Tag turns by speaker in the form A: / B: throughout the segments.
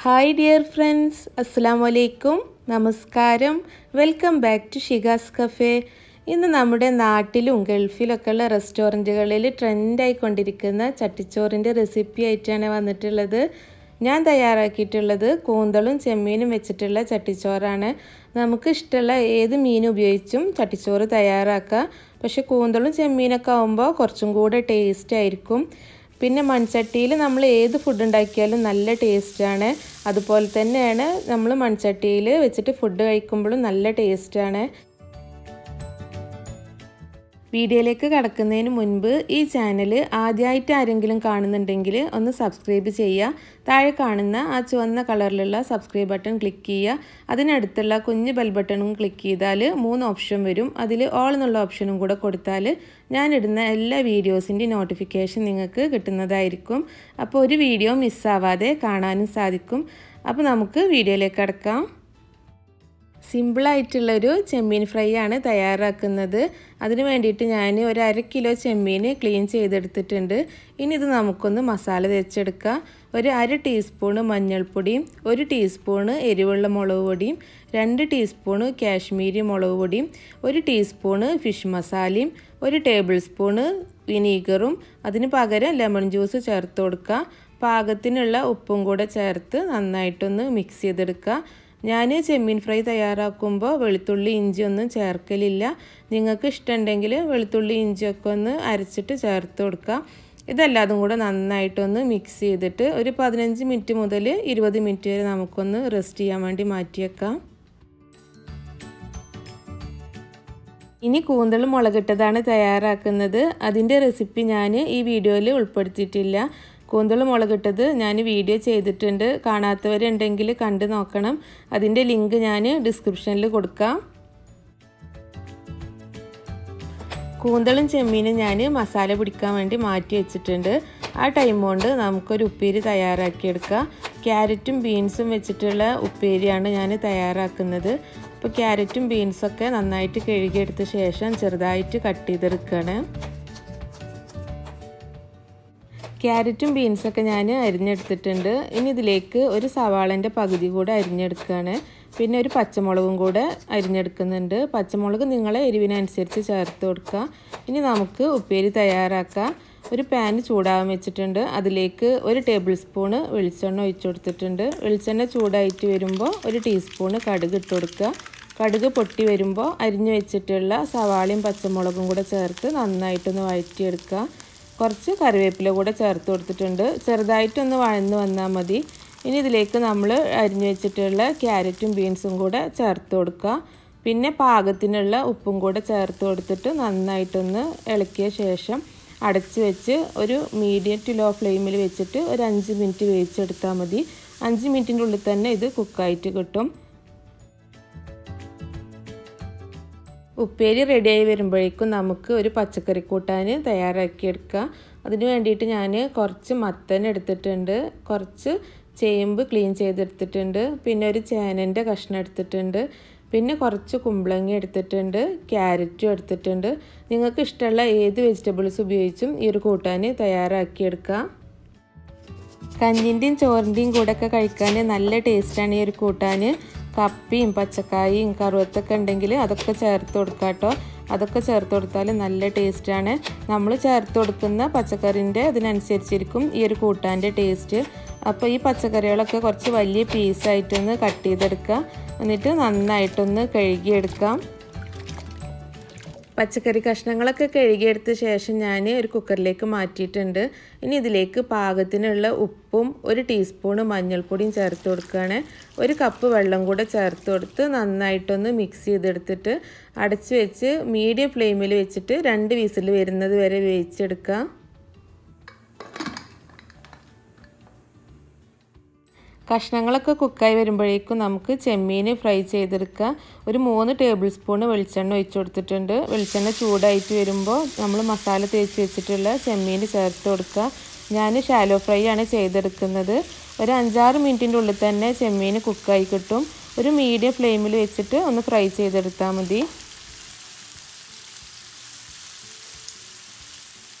A: Hi dear friends, Assalamu alaikum, Namaskaram, welcome back to Shiga's Cafe. ഇന്ന് നമ്മുടെ നാട്ടിലും ഗൾഫിലൊക്കെയുള്ള റെസ്റ്റോറൻറ്റുകളിൽ ട്രെൻഡായിക്കൊണ്ടിരിക്കുന്ന ചട്ടിച്ചോറിൻ്റെ recipe ആയിട്ടാണ് വന്നിട്ടുള്ളത്. ഞാൻ തയ്യാറാക്കിയിട്ടുള്ളത് കൂന്തളും ചെമ്മീനും വെച്ചിട്ടുള്ള ചട്ടിച്ചോറാണ്. നമുക്ക് ഇഷ്ടമുള്ള ഏത് മീൻ ഉപയോഗിച്ചും ചട്ടിച്ചോറ് തയ്യാറാക്കാം. പക്ഷെ കൂന്തളും ചെമ്മീനൊക്കെ ആകുമ്പോൾ കുറച്ചും കൂടെ ടേസ്റ്റ് ആയിരിക്കും. പിന്നെ മൺചട്ടിയിൽ നമ്മൾ ഏത് ഫുഡ് ഉണ്ടാക്കിയാലും നല്ല ടേസ്റ്റാണ്. അതുപോലെ തന്നെയാണ് നമ്മൾ മൺചട്ടിയിൽ വെച്ചിട്ട് ഫുഡ് കഴിക്കുമ്പോഴും നല്ല ടേസ്റ്റാണ്. വീഡിയോയിലേക്ക് കടക്കുന്നതിന് മുൻപ് ഈ ചാനൽ ആദ്യമായിട്ട് ആരെങ്കിലും കാണുന്നുണ്ടെങ്കിൽ ഒന്ന് സബ്സ്ക്രൈബ് ചെയ്യുക. താഴെ കാണുന്ന ആ ചുവന്ന കളറിലുള്ള സബ്സ്ക്രൈബ് ബട്ടൺ ക്ലിക്ക് ചെയ്യുക. അതിനടുത്തുള്ള കുഞ്ഞ് ബെൽ ബട്ടണും ക്ലിക്ക് ചെയ്താൽ 3 ഓപ്ഷൻ വരും. അതിൽ ഓൾ എന്നുള്ള ഓപ്ഷനും കൂടെ കൊടുത്താൽ ഞാനിടുന്ന എല്ലാ വീഡിയോസിൻ്റെ നോട്ടിഫിക്കേഷൻ നിങ്ങൾക്ക് കിട്ടുന്നതായിരിക്കും. അപ്പോൾ ഒരു വീഡിയോ മിസ്സാവാതെ കാണാനും സാധിക്കും. അപ്പോൾ നമുക്ക് വീഡിയോയിലേക്ക് കടക്കാം. സിമ്പിളായിട്ടുള്ളൊരു ചെമ്മീൻ ഫ്രൈ ആണ് തയ്യാറാക്കുന്നത്. അതിന് വേണ്ടിയിട്ട് ഞാൻ ഒരു 1/2 കിലോ ചെമ്മീൻ ക്ലീൻ ചെയ്തെടുത്തിട്ടുണ്ട്. ഇനി ഇത് നമുക്കൊന്ന് മസാല തേച്ചെടുക്കാം. ഒരു 1/2 ടീസ്പൂണ് മഞ്ഞൾപ്പൊടിയും 1 ടീസ്പൂണ് എരിവുള്ള മുളക് പൊടിയും 2 ടീസ്പൂണ് കാശ്മീരി മുളക് പൊടിയും 1 ടീസ്പൂണ് ഫിഷ് മസാലയും 1 ടേബിൾ സ്പൂണ് വിനീഗറും അതിന് പകരം ലെമൺ ജ്യൂസ് ചേർത്ത് കൊടുക്കുക. പാകത്തിനുള്ള ഉപ്പും കൂടെ ചേർത്ത് നന്നായിട്ടൊന്ന് മിക്സ് ചെയ്തെടുക്കുക. ഞാൻ ചെമ്മീൻ ഫ്രൈ തയ്യാറാക്കുമ്പോൾ വെളുത്തുള്ളി ഇഞ്ചിയൊന്നും ചേർക്കലില്ല. നിങ്ങൾക്ക് ഇഷ്ടമുണ്ടെങ്കിൽ വെളുത്തുള്ളി ഇഞ്ചിയൊക്കെ ഒന്ന് അരച്ചിട്ട് ചേർത്ത് കൊടുക്കുക. ഇതെല്ലാതും കൂടെ നന്നായിട്ടൊന്ന് മിക്സ് ചെയ്തിട്ട് ഒരു 15 മിനിറ്റ് മുതൽ 20 മിനിറ്റ് വരെ നമുക്കൊന്ന് റെസ്റ്റ് ചെയ്യാൻ വേണ്ടി മാറ്റിയേക്കാം. ഇനി കൂന്തൾ മുളകിട്ടതാണ് തയ്യാറാക്കുന്നത്. അതിൻ്റെ റെസിപ്പി ഞാൻ ഈ വീഡിയോയിൽ ഉൾപ്പെടുത്തിയിട്ടില്ല. കൂന്തൾ മുളകിട്ടത് ഞാൻ വീഡിയോ ചെയ്തിട്ടുണ്ട്. കാണാത്തവരുണ്ടെങ്കിൽ കണ്ടു നോക്കണം. അതിൻ്റെ ലിങ്ക് ഞാൻ ഡിസ്ക്രിപ്ഷനിൽ കൊടുക്കാം. കൂന്തളും ചെമ്മീനും ഞാൻ മസാല പിടിക്കാൻ വേണ്ടി മാറ്റി വെച്ചിട്ടുണ്ട്. ആ ടൈം കൊണ്ട് നമുക്കൊരു ഉപ്പേരി തയ്യാറാക്കിയെടുക്കാം. ക്യാരറ്റും ബീൻസും വെച്ചിട്ടുള്ള ഉപ്പേരിയാണ് ഞാൻ തയ്യാറാക്കുന്നത്. അപ്പോൾ ക്യാരറ്റും ബീൻസൊക്കെ നന്നായിട്ട് കഴുകിയെടുത്ത ശേഷം ചെറുതായിട്ട് കട്ട് ചെയ്തെടുക്കുകയാണ്. ക്യാരറ്റും ബീൻസൊക്കെ ഞാൻ അരിഞ്ഞെടുത്തിട്ടുണ്ട്. ഇനി ഇതിലേക്ക് ഒരു സവാളൻ്റെ പകുതി കൂടെ അരിഞ്ഞെടുക്കുകയാണ്. പിന്നെ ഒരു പച്ചമുളകും കൂടെ അരിഞ്ഞെടുക്കുന്നുണ്ട്. പച്ചമുളക് നിങ്ങളെ എരിവിനനുസരിച്ച് ചേർത്ത് കൊടുക്കുക. ഇനി നമുക്ക് ഉപ്പേരി തയ്യാറാക്കാം. ഒരു പാൻ ചൂടാകാൻ വെച്ചിട്ടുണ്ട്. അതിലേക്ക് 1 ടേബിൾ സ്പൂണ് വെളിച്ചെണ്ണ ഒഴിച്ചു കൊടുത്തിട്ടുണ്ട്. വെളിച്ചെണ്ണ ചൂടായിട്ട് വരുമ്പോൾ 1 ടീസ്പൂണ് കടുക് ഇട്ട് കൊടുക്കുക. കടുക് പൊട്ടി വരുമ്പോൾ അരിഞ്ഞു വെച്ചിട്ടുള്ള സവാളയും പച്ചമുളകും കൂടെ ചേർത്ത് നന്നായിട്ടൊന്ന് വഴറ്റിയെടുക്കുക. കുറച്ച് കറിവേപ്പില കൂടെ ചേർത്ത് കൊടുത്തിട്ടുണ്ട്. ചെറുതായിട്ടൊന്ന് വഴന്ന് വന്നാൽ മതി. ഇനി ഇതിലേക്ക് നമ്മൾ അരിഞ്ഞു വെച്ചിട്ടുള്ള ക്യാരറ്റും ബീൻസും കൂടെ ചേർത്ത് കൊടുക്കുക. പിന്നെ പാകത്തിനുള്ള ഉപ്പും കൂടെ ചേർത്ത് കൊടുത്തിട്ട് നന്നായിട്ടൊന്ന് ഇളക്കിയ ശേഷം അടച്ച് വെച്ച് ഒരു മീഡിയം ടു ലോ ഫ്ലെയിമിൽ വെച്ചിട്ട് ഒരു 5 മിനിറ്റ് വേവിച്ചെടുത്താൽ മതി. 5 മിനിറ്റിൻ്റെ ഉള്ളിൽ തന്നെ ഇത് കുക്കായിട്ട് കിട്ടും. ഉപ്പേരി റെഡിയായി വരുമ്പോഴേക്കും നമുക്ക് ഒരു പച്ചക്കറി കൂട്ടാൻ തയ്യാറാക്കിയെടുക്കാം. അതിന് വേണ്ടിയിട്ട് ഞാൻ കുറച്ച് മത്തൻ എടുത്തിട്ടുണ്ട്, കുറച്ച് ചേമ്പ് ക്ലീൻ ചെയ്തെടുത്തിട്ടുണ്ട്, പിന്നെ ഒരു ചേനൻ്റെ കഷ്ണം എടുത്തിട്ടുണ്ട്, പിന്നെ കുറച്ച് കുമ്പളങ്ങ എടുത്തിട്ടുണ്ട്, ക്യാരറ്റും എടുത്തിട്ടുണ്ട്. നിങ്ങൾക്ക് ഇഷ്ടമുള്ള ഏത് വെജിറ്റബിൾസ് ഉപയോഗിച്ചും ഈ ഒരു കൂട്ടാൻ തയ്യാറാക്കിയെടുക്കാം. കഞ്ഞിൻ്റെയും ചോറിൻ്റെയും കൂടെയൊക്കെ കഴിക്കാൻ നല്ല ടേസ്റ്റാണ് ഈ ഒരു കൂട്ടാൻ. കപ്പയും പച്ചക്കായും കറുവത്തൊക്കെ ഉണ്ടെങ്കിൽ അതൊക്കെ ചേർത്ത് കൊടുക്കാം കേട്ടോ. അതൊക്കെ ചേർത്ത് കൊടുത്താൽ നല്ല ടേസ്റ്റാണ്. നമ്മൾ ചേർത്ത് കൊടുക്കുന്ന പച്ചക്കറിൻ്റെ അതിനനുസരിച്ചിരിക്കും ഈ ഒരു കൂട്ടാൻ്റെ ടേസ്റ്റ്. അപ്പോൾ ഈ പച്ചക്കറികളൊക്കെ കുറച്ച് വലിയ പീസായിട്ടൊന്ന് കട്ട് ചെയ്തെടുക്കുക. എന്നിട്ട് നന്നായിട്ടൊന്ന് കഴുകിയെടുക്കാം. പച്ചക്കറി കഷ്ണങ്ങളൊക്കെ കഴുകിയെടുത്ത ശേഷം ഞാൻ ഒരു കുക്കറിലേക്ക് മാറ്റിയിട്ടുണ്ട്. ഇനി ഇതിലേക്ക് പാകത്തിനുള്ള ഉപ്പും 1 ടീസ്പൂണ് മഞ്ഞൾപ്പൊടിയും ചേർത്ത് കൊടുക്കുകയാണ്. 1 കപ്പ് വെള്ളം കൂടെ ചേർത്ത് കൊടുത്ത് നന്നായിട്ടൊന്ന് മിക്സ് ചെയ്തെടുത്തിട്ട് അടച്ച് വെച്ച് മീഡിയം ഫ്ലെയിമിൽ വെച്ചിട്ട് 2 വിസിൽ വരുന്നത് വരെ വേവിച്ചെടുക്കുക. കഷ്ണങ്ങളൊക്കെ കുക്കായി വരുമ്പോഴേക്കും നമുക്ക് ചെമ്മീൻ ഫ്രൈ ചെയ്തെടുക്കുക. ഒരു 3 ടേബിൾ സ്പൂണ് വെളിച്ചെണ്ണ ഒഴിച്ചു കൊടുത്തിട്ടുണ്ട്. വെളിച്ചെണ്ണ ചൂടായിട്ട് വരുമ്പോൾ നമ്മൾ മസാല തേച്ച് വെച്ചിട്ടുള്ള ചെമ്മീൻ ചേർത്ത് കൊടുക്കുക. ഞാൻ ഷാലോ ഫ്രൈ ആണ് ചെയ്തെടുക്കുന്നത്. ഒരു 5-6 മിനിറ്റിൻ്റെ ഉള്ളിൽ തന്നെ ചെമ്മീൻ കുക്കായി കിട്ടും. ഒരു മീഡിയം ഫ്ലെയിമിൽ വെച്ചിട്ട് ഒന്ന് ഫ്രൈ ചെയ്തെടുത്താൽ മതി.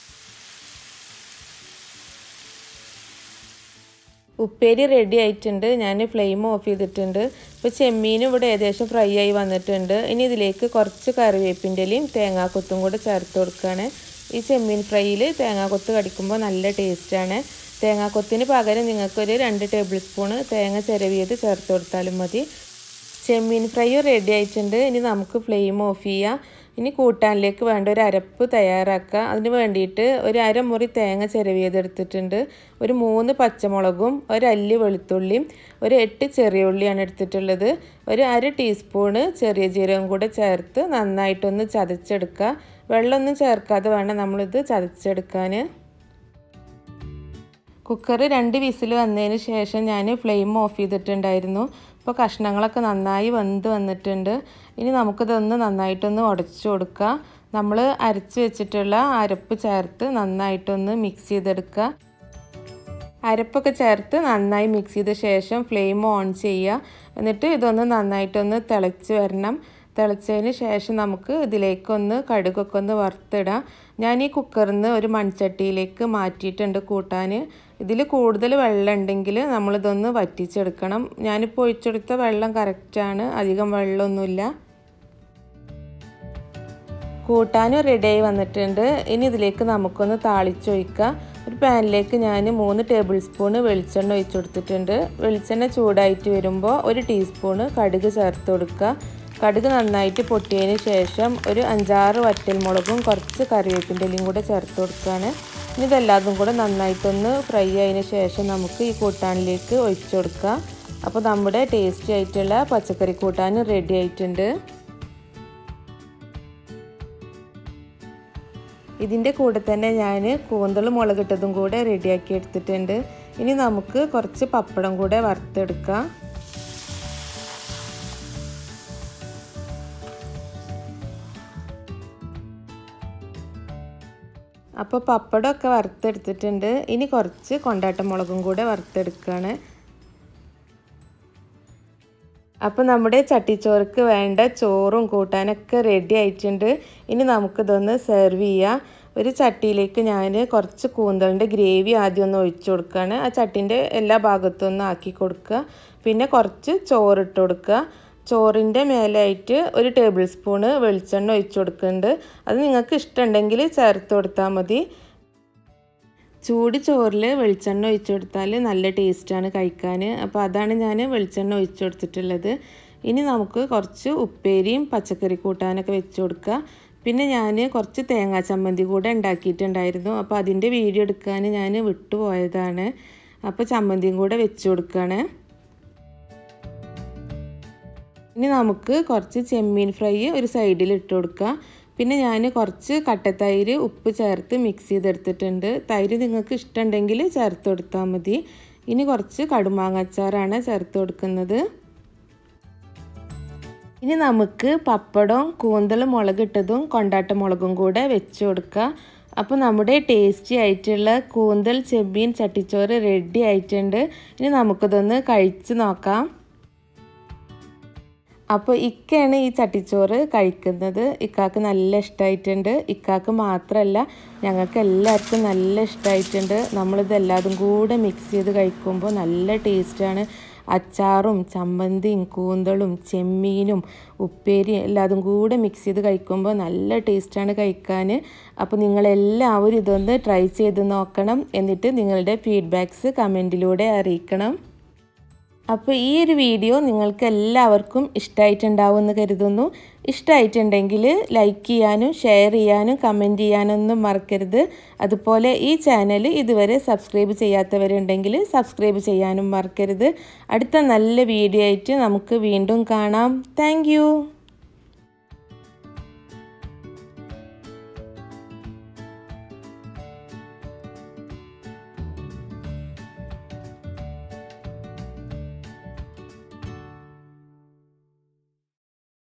A: ഉപ്പേരി റെഡി ആയിട്ടുണ്ട്. ഞാൻ ഫ്ലെയിം ഓഫ് ചെയ്തിട്ടുണ്ട്. ഇപ്പോൾ ചെമ്മീനും ഇവിടെ ഏകദേശം ഫ്രൈ ആയി വന്നിട്ടുണ്ട്. ഇനി ഇതിലേക്ക് കുറച്ച് കറിവേപ്പിൻ്റെ ഇലയും തേങ്ങാക്കൊത്തും കൂടെ ചേർത്ത് കൊടുക്കുകയാണ്. ഈ ചെമ്മീൻ ഫ്രൈയിൽ തേങ്ങാക്കൊത്ത് കടിക്കുമ്പോൾ നല്ല ടേസ്റ്റാണ്. തേങ്ങാക്കൊത്തിന് പകരം നിങ്ങൾക്കൊരു 2 ടേബിൾ സ്പൂണ് തേങ്ങ ചിരവിയത് ചേർത്ത് കൊടുത്താലും മതി. ചെമ്മീൻ ഫ്രൈ റെഡി ആയിട്ടുണ്ട്. ഇനി നമുക്ക് ഫ്ലെയിം ഓഫ് ചെയ്യാം. ഇനി കൂട്ടാനിലേക്ക് വേണ്ട ഒരു അരപ്പ് തയ്യാറാക്കുക. അതിന് വേണ്ടിയിട്ട് ഒരു അരമുറി തേങ്ങ ചിരവിയതെടുത്തിട്ടുണ്ട്. ഒരു 3 പച്ചമുളകും ഒരു അല്ലി വെളുത്തുള്ളിയും ഒരു 8 ചെറിയ ഉള്ളിയാണ് എടുത്തിട്ടുള്ളത്. ഒരു 1/2 ടീസ്പൂണ് ചെറിയ ജീരകം കൂടെ ചേർത്ത് നന്നായിട്ടൊന്ന് ചതച്ചെടുക്കുക. വെള്ളമൊന്നും ചേർക്കാതെ വേണം നമ്മളിത് ചതച്ചെടുക്കാൻ. കുക്കർ 2 വിസിൽ വന്നതിന് ശേഷം ഞാൻ ഫ്ലെയിം ഓഫ് ചെയ്തിട്ടുണ്ടായിരുന്നു. ഇപ്പോൾ കഷ്ണങ്ങളൊക്കെ നന്നായി വെന്ത് വന്നിട്ടുണ്ട്. ഇനി നമുക്കിതൊന്ന് നന്നായിട്ടൊന്ന് ഉടച്ചു കൊടുക്കുക. നമ്മൾ അരച്ച് വെച്ചിട്ടുള്ള അരപ്പ് ചേർത്ത് നന്നായിട്ടൊന്ന് മിക്സ് ചെയ്തെടുക്കുക. അരപ്പൊക്കെ ചേർത്ത് നന്നായി മിക്സ് ചെയ്ത ശേഷം ഫ്ലെയിം ഓൺ ചെയ്യുക. എന്നിട്ട് ഇതൊന്ന് നന്നായിട്ടൊന്ന് തിളച്ച് വരണം. തിളച്ചതിന് ശേഷം നമുക്ക് ഇതിലേക്കൊന്ന് കടുകൊക്കെ ഒന്ന് വറുത്തിടാം. ഞാൻ ഈ കുക്കറിൽ നിന്ന് ഒരു മൺചട്ടിയിലേക്ക് മാറ്റിയിട്ടുണ്ട് കൂട്ടാൻ. ഇതിൽ കൂടുതൽ വെള്ളം ഉണ്ടെങ്കിൽ നമ്മളിതൊന്ന് വറ്റിച്ചെടുക്കണം. ഞാനിപ്പോൾ ഒഴിച്ചെടുത്ത വെള്ളം കറക്റ്റാണ്, അധികം വെള്ളമൊന്നുമില്ല. കൂട്ടാനും റെഡിയായി വന്നിട്ടുണ്ട്. ഇനി ഇതിലേക്ക് നമുക്കൊന്ന് താളിച്ചൊഴിക്കാം. ഒരു പാനിലേക്ക് ഞാൻ 3 ടേബിൾ സ്പൂണ് വെളിച്ചെണ്ണ ഒഴിച്ചു കൊടുത്തിട്ടുണ്ട്. വെളിച്ചെണ്ണ ചൂടായിട്ട് വരുമ്പോൾ 1 ടീസ്പൂണ് കടുക് ചേർത്ത് കൊടുക്കുക. കടുക് നന്നായിട്ട് പൊട്ടിയതിന് ശേഷം ഒരു 5-6 വറ്റൽമുളകും കുറച്ച് കറിവേപ്പിൻ്റെ ഇലയും കൂടെ ചേർത്ത് കൊടുക്കുകയാണ്. ഇനി ഇതെല്ലാതും കൂടെ നന്നായിട്ടൊന്ന് ഫ്രൈ ആയതിന് ശേഷം നമുക്ക് ഈ കൂട്ടാനിലേക്ക് ഒഴിച്ചു കൊടുക്കാം. അപ്പോൾ നമ്മുടെ ടേസ്റ്റി ആയിട്ടുള്ള പച്ചക്കറി കൂട്ടാൻ റെഡി ആയിട്ടുണ്ട്. ഇതിൻ്റെ കൂടെ തന്നെ ഞാൻ കൂന്തൽ മുളകിട്ടതും കൂടെ റെഡിയാക്കി എടുത്തിട്ടുണ്ട്. ഇനി നമുക്ക് കുറച്ച് പപ്പടം കൂടെ വറുത്തെടുക്കാം. അപ്പോൾ പപ്പടമൊക്കെ വറുത്തെടുത്തിട്ടുണ്ട്. ഇനി കുറച്ച് കൊണ്ടാട്ട മുളകും കൂടെ വറുത്തെടുക്കുകയാണ്. അപ്പോൾ നമ്മുടെ ചട്ടിച്ചോർക്ക് വേണ്ട ചോറും കൂട്ടാനൊക്കെ റെഡി ആയിട്ടുണ്ട്. ഇനി നമുക്കിതൊന്ന് സെർവ് ചെയ്യാം. ഒരു ചട്ടിയിലേക്ക് ഞാൻ കുറച്ച് കൂന്തലിൻ്റെ ഗ്രേവി ആദ്യം ഒന്ന് ഒഴിച്ചു കൊടുക്കുകയാണ്. ആ ചട്ടീൻ്റെ എല്ലാ ഭാഗത്തും ഒന്ന് ആക്കി കൊടുക്കുക. പിന്നെ കുറച്ച് ചോറിട്ട് കൊടുക്കുക. ചോറിൻ്റെ മേലായിട്ട് 1 ടേബിൾ സ്പൂണ് വെളിച്ചെണ്ണ ഒഴിച്ചു കൊടുക്കുന്നുണ്ട്. അത് നിങ്ങൾക്ക് ഇഷ്ടമുണ്ടെങ്കിൽ ചേർത്ത് കൊടുത്താൽ മതി. ചൂട് ചോറിൽ വെളിച്ചെണ്ണ ഒഴിച്ചു കൊടുത്താൽ നല്ല ടേസ്റ്റാണ് കഴിക്കാൻ. അപ്പോൾ അതാണ് ഞാൻ വെളിച്ചെണ്ണ ഒഴിച്ചു കൊടുത്തിട്ടുള്ളത്. ഇനി നമുക്ക് കുറച്ച് ഉപ്പേരിയും പച്ചക്കറി കൂട്ടാനൊക്കെ വെച്ച് കൊടുക്കുക. പിന്നെ ഞാൻ കുറച്ച് തേങ്ങാ ചമ്മന്തി കൂടെ ഉണ്ടാക്കിയിട്ടുണ്ടായിരുന്നു. അപ്പോൾ അതിൻ്റെ വീഡിയോ എടുക്കാൻ ഞാൻ വിട്ടുപോയതാണ്. അപ്പോൾ ചമ്മന്തിയും കൂടെ വെച്ച് കൊടുക്കുകയാണ്. ഇനി നമുക്ക് കുറച്ച് ചെമ്മീൻ ഫ്രൈ ഒരു സൈഡിൽ ഇട്ട് കൊടുക്കുക. പിന്നെ ഞാൻ കുറച്ച് കട്ടത്തൈര് ഉപ്പ് ചേർത്ത് മിക്സ് ചെയ്തെടുത്തിട്ടുണ്ട്. തൈര് നിങ്ങൾക്ക് ഇഷ്ടമുണ്ടെങ്കിൽ ചേർത്ത് കൊടുത്താൽ മതി. ഇനി കുറച്ച് കടുമാങ്ങ അച്ചാറാണ് ചേർത്ത് കൊടുക്കുന്നത്. ഇനി നമുക്ക് പപ്പടവും കൂന്തൽ മുളകിട്ടതും കൊണ്ടാട്ട മുളകും കൂടെ വെച്ച് കൊടുക്കുക. അപ്പോൾ നമ്മുടെ ടേസ്റ്റി ആയിട്ടുള്ള കൂന്തൽ ചെമ്മീൻ ചട്ടിച്ചോറ് റെഡി ആയിട്ടുണ്ട്. ഇനി നമുക്കിതൊന്ന് കഴിച്ച് നോക്കാം. അപ്പോൾ ഇക്കയാണ് ഈ ചട്ടിച്ചോറ് കഴിക്കുന്നത്. ഇക്കാക്ക് നല്ല ഇഷ്ടമായിട്ടുണ്ട്. ഇക്കാക്ക് മാത്രമല്ല ഞങ്ങൾക്ക് എല്ലാവർക്കും നല്ല ഇഷ്ടമായിട്ടുണ്ട്. നമ്മളിതെല്ലാതും കൂടെ മിക്സ് ചെയ്ത് കഴിക്കുമ്പോൾ നല്ല ടേസ്റ്റാണ്. അച്ചാറും ചമ്മന്തിയും കൂന്തളും ചെമ്മീനും ഉപ്പേരിയും എല്ലാതും കൂടെ മിക്സ് ചെയ്ത് കഴിക്കുമ്പോൾ നല്ല ടേസ്റ്റാണ് കഴിക്കാൻ. അപ്പോൾ നിങ്ങളെല്ലാവരും ഇതൊന്ന് ട്രൈ ചെയ്ത് നോക്കണം. എന്നിട്ട് നിങ്ങളുടെ ഫീഡ്ബാക്ക്സ് കമൻറ്റിലൂടെ അറിയിക്കണം. അപ്പോൾ ഈ ഒരു വീഡിയോ നിങ്ങൾക്ക് എല്ലാവർക്കും ഇഷ്ടമായിട്ടുണ്ടാവുമെന്ന് കരുതുന്നു. ഇഷ്ടമായിട്ടുണ്ടെങ്കിൽ ലൈക്ക് ചെയ്യാനും ഷെയർ ചെയ്യാനും കമൻറ്റ് ചെയ്യാനൊന്നും മറക്കരുത്. അതുപോലെ ഈ ചാനൽ ഇതുവരെ സബ്സ്ക്രൈബ് ചെയ്യാത്തവരുണ്ടെങ്കിൽ സബ്സ്ക്രൈബ് ചെയ്യാനും മറക്കരുത്. അടുത്ത നല്ല വീഡിയോ ആയിട്ട് നമുക്ക് വീണ്ടും കാണാം. താങ്ക്